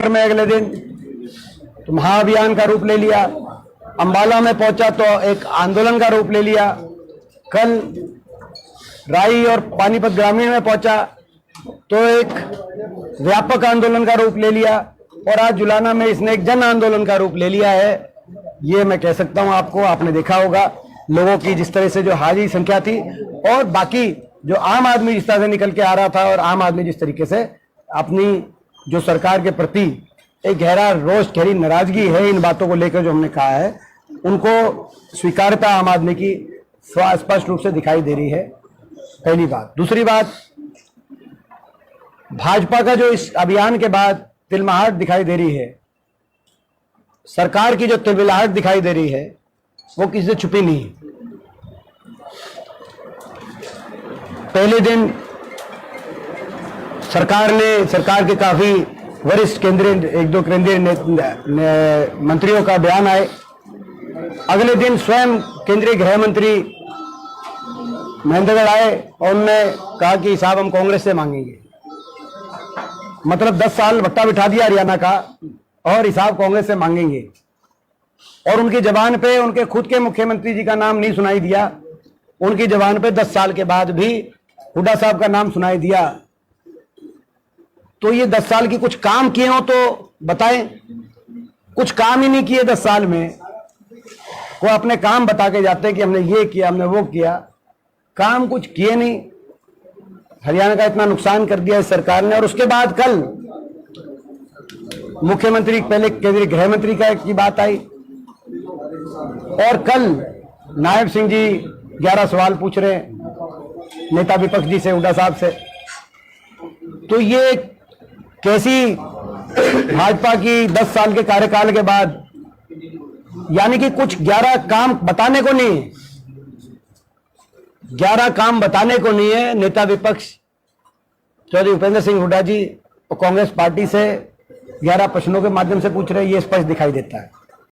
में अगले दिन तो महाअभियान का रूप ले लिया। अंबाला में पहुंचा तो एक आंदोलन का रूप ले लिया। कल राई और पानीपत ग्रामीण में पहुंचा तो एक व्यापक आंदोलन का रूप ले लिया और आज जुलाना में इसने एक जन आंदोलन का रूप ले लिया है। ये मैं कह सकता हूं आपको, आपने देखा होगा लोगों की जिस तरह से जो हाजिरी संख्या थी और बाकी जो आम आदमी जिस तरह से निकल के आ रहा था और आम आदमी जिस तरीके से अपनी जो सरकार के प्रति एक गहरा रोष, गहरी नाराजगी है इन बातों को लेकर जो हमने कहा है, उनको स्वीकारता आम आदमी की स्पष्ट रूप से दिखाई दे रही है। पहली बात। दूसरी बात, भाजपा का जो इस अभियान के बाद तिलमिलाहट दिखाई दे रही है, सरकार की जो तिलमिलाहट दिखाई दे रही है, वो किसी से छुपी नहीं। पहले दिन सरकार के काफी वरिष्ठ एक दो केंद्रीय मंत्रियों का बयान आए। अगले दिन स्वयं केंद्रीय गृह मंत्री महेंद्रगढ़ आए और उन्होंने कहा कि साहब हम कांग्रेस से मांगेंगे। मतलब 10 साल भट्टा बिठा दिया हरियाणा का और हिसाब कांग्रेस से मांगेंगे। और उनकी जबान पे उनके खुद के मुख्यमंत्री जी का नाम नहीं सुनाई दिया, उनकी जबान पे 10 साल के बाद भी हुड्डा साहब का नाम सुनाई दिया। तो ये 10 साल की कुछ काम किए हो तो बताएं। कुछ काम ही नहीं किए 10 साल में। वो अपने काम बता के जाते हैं कि हमने ये किया, हमने वो किया। काम कुछ किए नहीं। हरियाणा का इतना नुकसान कर दिया इस सरकार ने। और उसके बाद कल मुख्यमंत्री, पहले केंद्रीय गृह मंत्री की बात आई और कल नायब सिंह जी 11 सवाल पूछ रहे हैं नेता विपक्ष जी से, हुड्डा साहब से। तो ये कैसी भाजपा की 10 साल के कार्यकाल के बाद, यानी कि कुछ 11 काम बताने को नहीं है, 11 काम बताने को नहीं है। नेता विपक्ष चौधरी भूपेंद्र सिंह हुड्डा जी और कांग्रेस पार्टी से 11 प्रश्नों के माध्यम से पूछ रहे हैं, ये स्पष्ट दिखाई देता है।